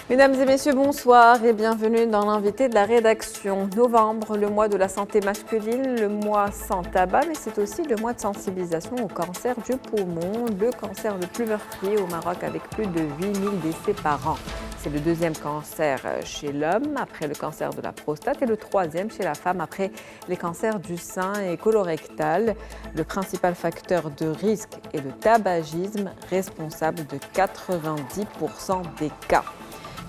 Mesdames et messieurs, bonsoir et bienvenue dans l'invité de la rédaction. Novembre, le mois de la santé masculine, le mois sans tabac, mais c'est aussi le mois de sensibilisation au cancer du poumon, le cancer le plus meurtrier au Maroc avec plus de 8000 décès par an. C'est le deuxième cancer chez l'homme après le cancer de la prostate et le troisième chez la femme après les cancers du sein et colorectal. Le principal facteur de risque est le tabagisme, responsable de 90% des cas.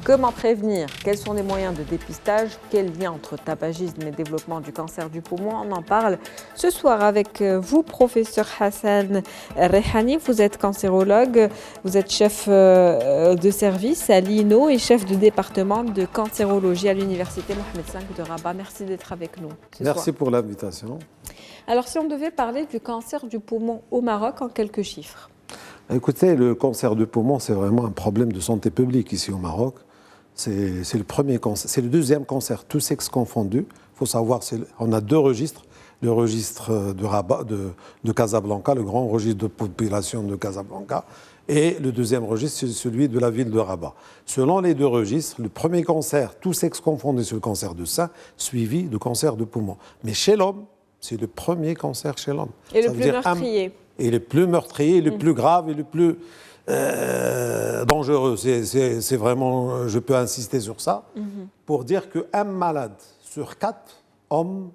Comment prévenir? Quels sont les moyens de dépistage? Quel lien entre tabagisme et développement du cancer du poumon? On en parle ce soir avec vous, professeur Hassan Rehani. Vous êtes cancérologue, vous êtes chef de service à l'INO et chef de département de cancérologie à l'université Mohamed V de Rabat. Merci d'être avec nous ce soir. Merci pour l'invitation. Alors, si on devait parler du cancer du poumon au Maroc en quelques chiffres. Écoutez, le cancer du poumon, c'est vraiment un problème de santé publique ici au Maroc. C'est le premier cancer, c'est le deuxième cancer, tous sexes confondus. Il faut savoir, on a deux registres. Le registre de Rabat, de Casablanca, le grand registre de population de Casablanca, et le deuxième registre, c'est celui de la ville de Rabat. Selon les deux registres, le premier cancer, tous sexes confondus, c'est le cancer du sein, suivi de cancer de poumon. Mais chez l'homme, c'est le premier cancer chez l'homme. Et le plus meurtrier. Et le plus meurtrier, le plus grave et le plus dangereux. C'est vraiment, je peux insister sur ça, pour dire qu'un malade sur 4 hommes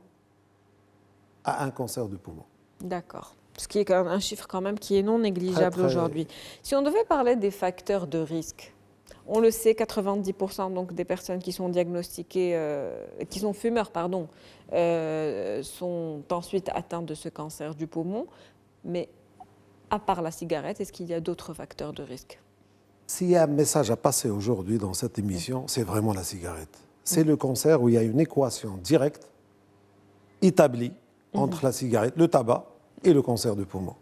a un cancer du poumon. D'accord. Ce qui est quand même un chiffre quand même qui est non négligeable aujourd'hui. Si on devait parler des facteurs de risque, on le sait, 90% donc des personnes qui sont diagnostiquées, qui sont fumeurs, pardon, sont ensuite atteintes de ce cancer du poumon. Mais à part la cigarette, est-ce qu'il y a d'autres facteurs de risque? S'il y a un message à passer aujourd'hui dans cette émission, c'est vraiment la cigarette. C'est le cancer où il y a une équation directe, établie, entre la cigarette, le tabac et le cancer du poumon.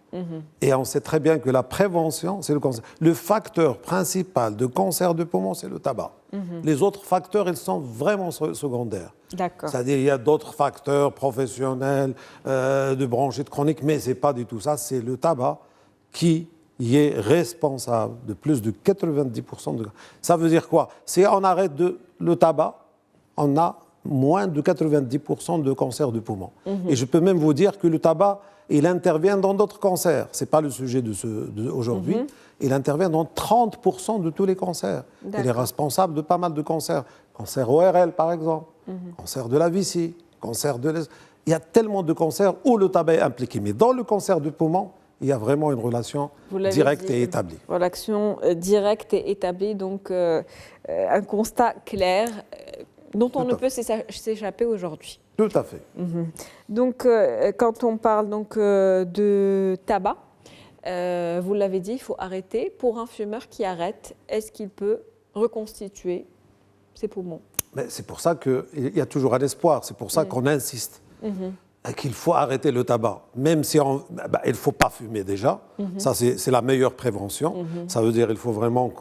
Et on sait très bien que la prévention, c'est le cancer. Le facteur principal de cancer du poumon, c'est le tabac. Les autres facteurs, ils sont vraiment secondaires. D'accord. C'est-à-dire qu'il y a d'autres facteurs professionnels, de bronchite chronique, mais ce n'est pas du tout ça. C'est le tabac qui est responsable de plus de 90% de... Ça veut dire quoi? Si on arrête le tabac, on a moins de 90% de cancer du poumon. Et je peux même vous dire que le tabac, il intervient dans d'autres cancers. Ce n'est pas le sujet d'aujourd'hui. Il intervient dans 30% de tous les cancers. Il est responsable de pas mal de cancers. Cancer ORL, par exemple. Cancer de la vessie. Cancer de Il y a tellement de cancers où le tabac est impliqué. Mais dans le cancer du poumon, il y a vraiment une relation directe et établie. Relation directe et établie, donc un constat clair dont on ne peut s'échapper aujourd'hui. Tout à fait. Donc, quand on parle donc, de tabac, vous l'avez dit, il faut arrêter. Pour un fumeur qui arrête, est-ce qu'il peut reconstituer ses poumons? C'est pour ça qu'il y a toujours un espoir. C'est pour ça qu'on insiste qu'il faut arrêter le tabac. Même si il ne faut pas fumer déjà. Ça, c'est la meilleure prévention. Ça veut dire qu'il faut vraiment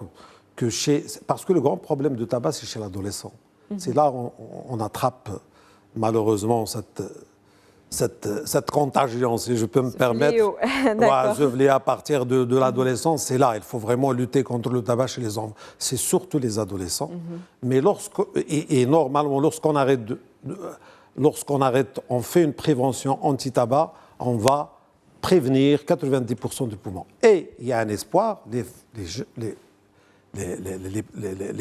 parce que le grand problème du tabac, c'est chez l'adolescent. C'est là où on attrape malheureusement cette contagion, si je peux me permettre. Je voulais à partir de l'adolescence, c'est là. Il faut vraiment lutter contre le tabac chez les enfants. C'est surtout les adolescents. Mais normalement, lorsqu'on arrête, on fait une prévention anti-tabac, on va prévenir 90% du poumon. Et il y a un espoir, les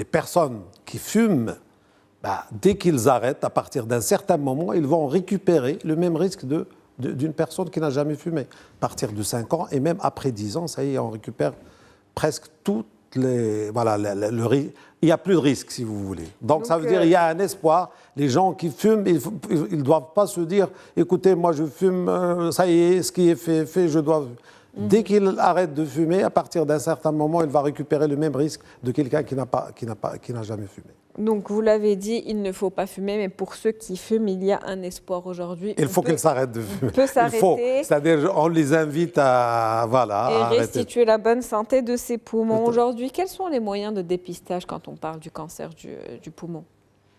personnes qui fument, dès qu'ils arrêtent, à partir d'un certain moment, ils vont récupérer le même risque d'une personne qui n'a jamais fumé. À partir de 5 ans et même après 10 ans, ça y est, on récupère presque toutes les... Voilà, il n'y a plus de risque, si vous voulez. Donc ça veut dire qu'il y a un espoir. Les gens qui fument, ils ne doivent pas se dire « Écoutez, moi je fume, ça y est, ce qui est fait, je dois... » Dès qu'il arrête de fumer, à partir d'un certain moment, il va récupérer le même risque de quelqu'un qui n'a jamais fumé. Donc, vous l'avez dit, il ne faut pas fumer, mais pour ceux qui fument, il y a un espoir aujourd'hui. Il faut qu'ils s'arrêtent de fumer. On peut s'arrêter. C'est-à-dire, on les invite à restituer la bonne santé de ses poumons. Aujourd'hui, quels sont les moyens de dépistage quand on parle du cancer du poumon?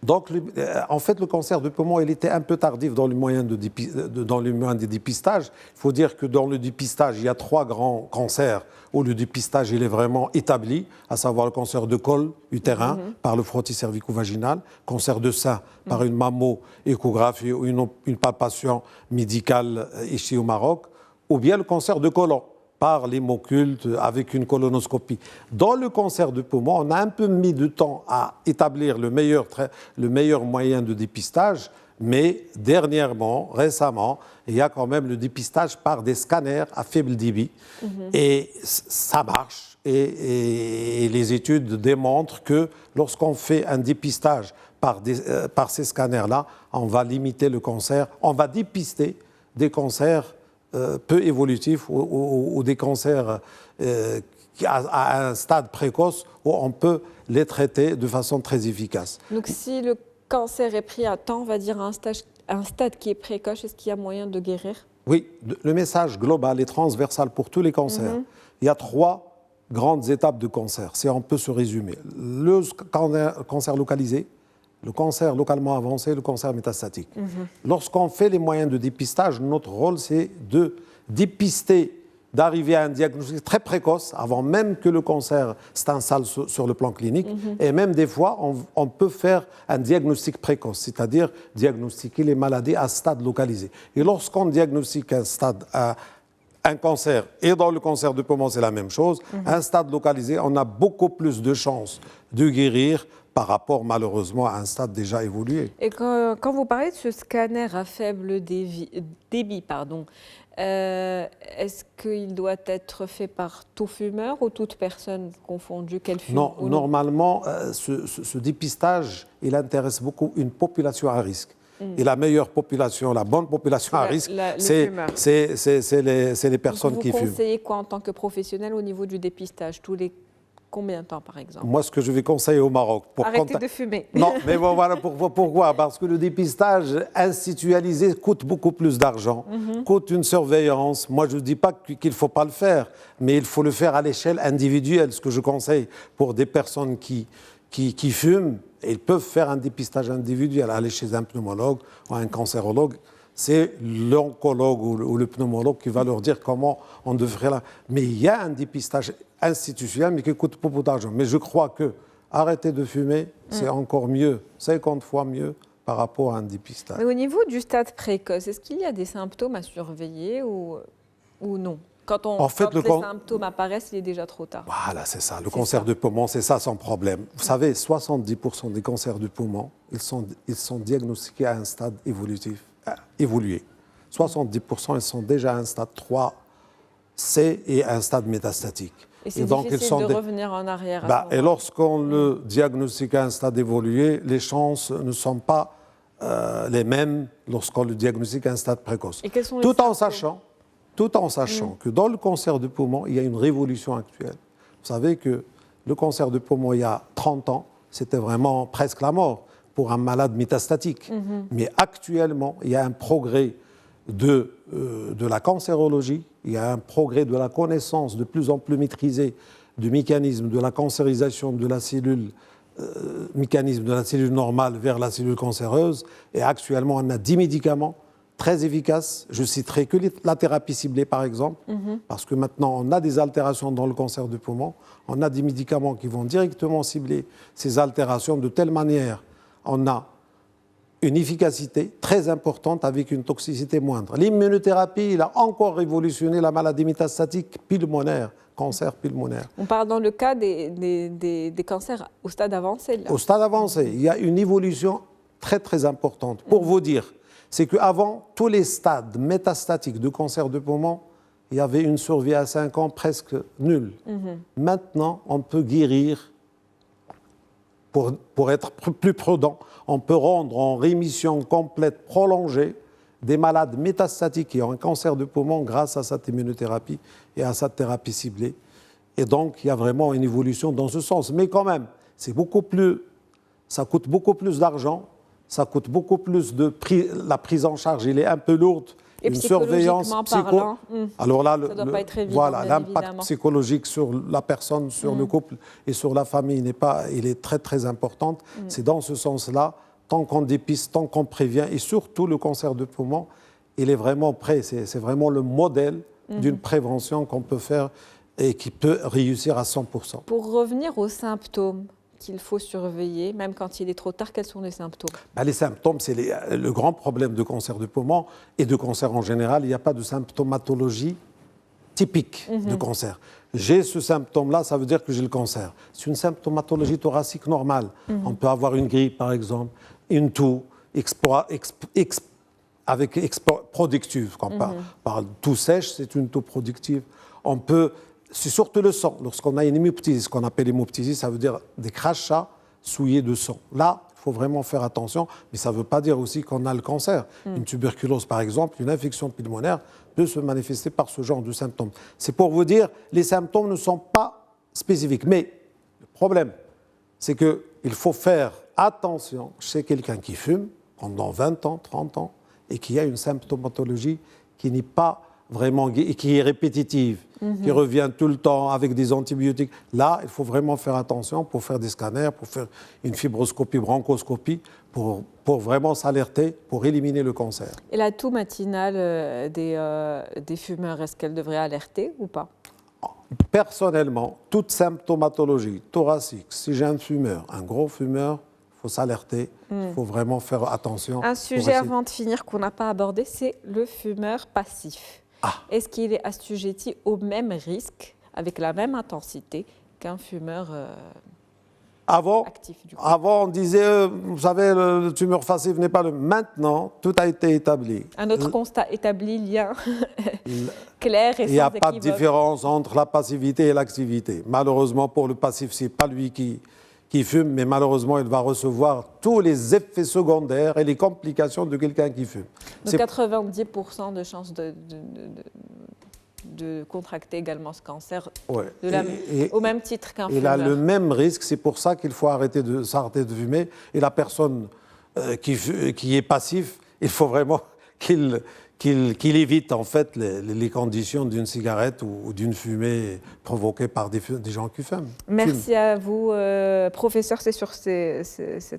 Donc, en fait, le cancer du poumon, il était un peu tardif dans les moyens de dépistage. Il faut dire que dans le dépistage, il y a 3 grands cancers où le dépistage il est vraiment établi, à savoir le cancer de col utérin par le frottis cervico-vaginal, cancer de sein par une mammo-échographie ou une palpation médicale ici au Maroc, ou bien le cancer de côlon par l'hémoculte avec une colonoscopie. Dans le cancer du poumon, on a un peu mis du temps à établir le meilleur moyen de dépistage, mais dernièrement, récemment, il y a quand même le dépistage par des scanners à faible débit. Et ça marche. Et les études démontrent que lorsqu'on fait un dépistage par ces scanners-là, on va limiter le cancer, on va dépister des cancers peu évolutifs ou des cancers à un stade précoce où on peut les traiter de façon très efficace. Donc si le cancer est pris à temps, on va dire à un stade qui est précoce, est-ce qu'il y a moyen de guérir? Oui, le message global et transversal pour tous les cancers. Il y a 3 grandes étapes de cancer, si on peut se résumer. Le cancer localisé, le cancer localement avancé et le cancer métastatique. Lorsqu'on fait les moyens de dépistage, notre rôle, c'est de dépister, d'arriver à un diagnostic très précoce, avant même que le cancer s'installe sur le plan clinique. Et même des fois, on peut faire un diagnostic précoce, c'est-à-dire diagnostiquer les maladies à stade localisé. Et lorsqu'on diagnostique un cancer, et dans le cancer du poumon, c'est la même chose, un stade localisé, on a beaucoup plus de chances de guérir par rapport malheureusement à un stade déjà évolué. Et quand vous parlez de ce scanner à faible débit, est-ce qu'il doit être fait par tout fumeur ou toute personne confondue qu'elle fume? Non, normalement, ce dépistage, il intéresse beaucoup une population à risque. Et la meilleure population, la bonne population à risque, c'est les personnes qui fument. Vous conseillez quoi en tant que professionnel au niveau du dépistage? Tous les combien de temps, par exemple? Moi, ce que je vais conseiller au Maroc... Arrêtez de fumer. Non, mais bon, voilà pourquoi. Parce que le dépistage institutionnalisé coûte beaucoup plus d'argent, coûte une surveillance. Moi, je ne dis pas qu'il ne faut pas le faire, mais il faut le faire à l'échelle individuelle. Ce que je conseille pour des personnes qui fument, ils peuvent faire un dépistage individuel, aller chez un pneumologue ou un cancérologue. C'est l'oncologue ou le pneumologue qui va leur dire comment on devrait... Mais il y a un dépistage institutionnel, mais qui coûte beaucoup d'argent. Mais je crois que arrêter de fumer, c'est encore mieux, 50 fois mieux par rapport à un dépistage. Mais au niveau du stade précoce, est-ce qu'il y a des symptômes à surveiller ou non? Quand les symptômes apparaissent, il est déjà trop tard. Voilà, c'est ça. Le cancer du poumon, c'est ça son problème. Vous savez, 70% des cancers du poumon, ils sont diagnostiqués à un stade évolué. 70%, ils sont déjà à un stade 3C et à un stade métastatique. Et c'est difficile de revenir en arrière. Et lorsqu'on le diagnostique à un stade évolué, les chances ne sont pas les mêmes lorsqu'on le diagnostique à un stade précoce. Et quels sont les tout en sachant que dans le cancer du poumon, il y a une révolution actuelle. Vous savez que le cancer du poumon, il y a 30 ans, c'était vraiment presque la mort pour un malade métastatique. Mais actuellement, il y a un progrès de la cancérologie, il y a un progrès de la connaissance de plus en plus maîtrisée du mécanisme de la cancérisation de la cellule, mécanisme de la cellule normale vers la cellule cancéreuse. Et actuellement, on a 10 médicaments très efficaces. Je citerai que la thérapie ciblée, par exemple, parce que maintenant, on a des altérations dans le cancer du poumon. On a des médicaments qui vont directement cibler ces altérations de telle manière. On a une efficacité très importante avec une toxicité moindre. L'immunothérapie, il a encore révolutionné la maladie métastatique pulmonaire, cancer pulmonaire. On parle dans le cas des cancers au stade avancé. Là. Au stade avancé, il y a une évolution très très importante. Pour vous dire, c'est qu'avant, tous les stades métastatiques de cancer de poumon, il y avait une survie à 5 ans presque nulle. Maintenant, on peut guérir, pour être plus prudent, on peut rendre en rémission complète prolongée des malades métastatiques qui ont un cancer de poumon grâce à cette immunothérapie et à cette thérapie ciblée. Et donc, il y a vraiment une évolution dans ce sens. Mais quand même, ça coûte beaucoup plus d'argent, ça coûte beaucoup plus de prix. La prise en charge, elle est un peu lourde. Et une surveillance parlant, alors là, ça doit pas être évident, voilà, l'impact psychologique sur la personne, sur le couple et sur la famille il est très très important. C'est dans ce sens-là, tant qu'on dépiste, tant qu'on prévient, et surtout le cancer de poumon, il est vraiment prêt. C'est vraiment le modèle d'une prévention qu'on peut faire et qui peut réussir à 100%. Pour revenir aux symptômes qu'il faut surveiller, même quand il est trop tard, quels sont les symptômes? Les symptômes, c'est le grand problème de cancer de poumon et de cancer en général. Il n'y a pas de symptomatologie typique de cancer. J'ai ce symptôme-là, ça veut dire que j'ai le cancer. C'est une symptomatologie thoracique normale. On peut avoir une grippe, par exemple, une toux productive. Quand on parle de toux sèche, c'est une toux productive. C'est surtout le sang. Lorsqu'on a une hémoptysie, ce qu'on appelle hémoptysie, ça veut dire des crachats souillés de sang. Là, il faut vraiment faire attention, mais ça ne veut pas dire aussi qu'on a le cancer. Une tuberculose, par exemple, une infection pulmonaire peut se manifester par ce genre de symptômes. C'est pour vous dire, les symptômes ne sont pas spécifiques. Mais le problème, c'est qu'il faut faire attention chez quelqu'un qui fume pendant 20 ans, 30 ans, et qui a une symptomatologie qui n'est pas vraiment, et qui est répétitive, qui revient tout le temps avec des antibiotiques. Là, il faut vraiment faire attention pour faire des scanners, pour faire une fibroscopie, bronchoscopie, pour vraiment s'alerter, pour éliminer le cancer. Et la toux matinale des fumeurs, est-ce qu'elle devrait alerter ou pas? Personnellement, toute symptomatologie thoracique, si j'ai un fumeur, un gros fumeur, il faut s'alerter, il faut vraiment faire attention. Un sujet avant de finir qu'on n'a pas abordé, c'est le fumeur passif. Est-ce qu'il est assujetti au même risque, avec la même intensité, qu'un fumeur actif du coup? Avant, on disait, vous savez, le tumeur passif n'est pas le... Maintenant, tout a été établi. Un autre constat établi, lien clair et sans équivoque. Il n'y a pas de différence entre la passivité et l'activité. Malheureusement, pour le passif, ce n'est pas lui qui fume, mais malheureusement, il va recevoir tous les effets secondaires et les complications de quelqu'un qui fume. Donc 90% de chances de contracter également ce cancer, au même titre qu'un fumeur. Il a le même risque, c'est pour ça qu'il faut s'arrêter de fumer. Et la personne qui est passif, il faut vraiment qu'il évite en fait les conditions d'une cigarette ou d'une fumée provoquée par des gens qui fument. Merci à vous, professeur. C'est sur ce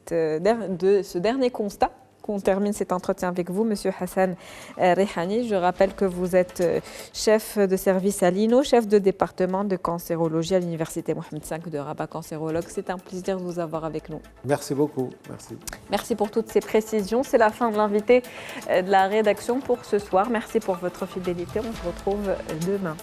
dernier constat qu'on termine cet entretien avec vous, Monsieur Hassan Rehani. Je rappelle que vous êtes chef de service à l'INO, chef de département de cancérologie à l'Université Mohamed V de Rabat, cancérologue. C'est un plaisir de vous avoir avec nous. Merci beaucoup. Merci. Merci pour toutes ces précisions. C'est la fin de l'invité de la rédaction pour ce soir. Merci pour votre fidélité. On se retrouve demain.